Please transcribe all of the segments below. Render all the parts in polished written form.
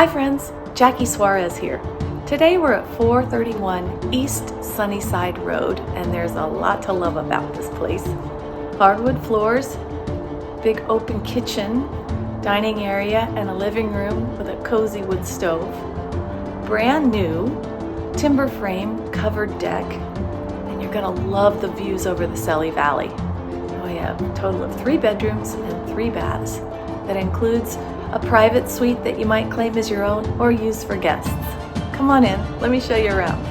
Hi friends, Jackie Suarez here. Today we're at 431 East Sunnyside Road, and there's a lot to love about this place. Hardwood floors, big open kitchen, dining area, and a living room with a cozy wood stove. Brand new timber frame covered deck, and you're gonna love the views over the Selle Valley. We have a total of 3 bedrooms and 3 baths. That includes a private suite that you might claim as your own or use for guests. Come on in, let me show you around.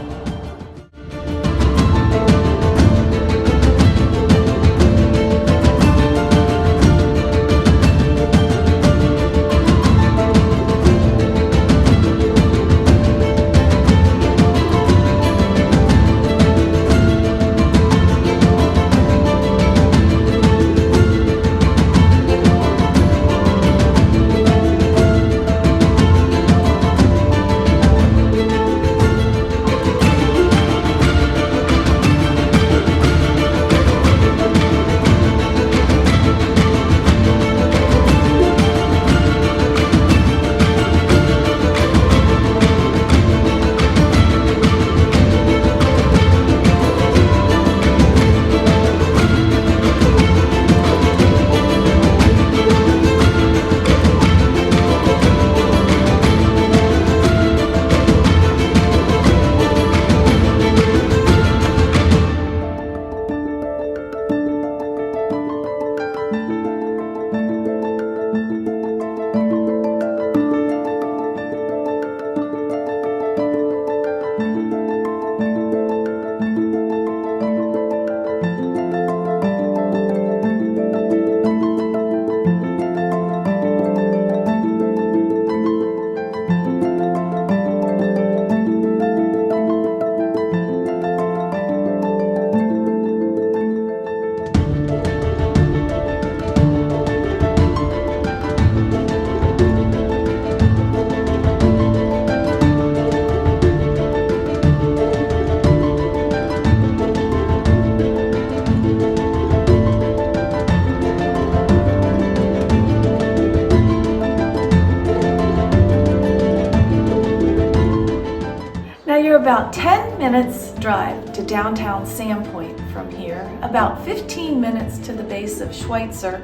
You're about 10 minutes drive to downtown Sandpoint from here, about 15 minutes to the base of Schweitzer,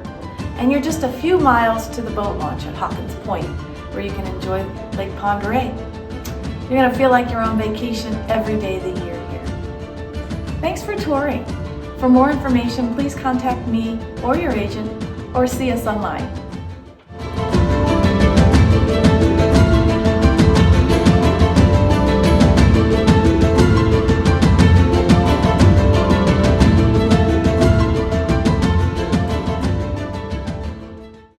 and you're just a few miles to the boat launch at Hawkins Point, where you can enjoy Lake Pend Oreille. You're going to feel like you're on vacation every day of the year here. Thanks for touring. For more information, please contact me or your agent, or see us online.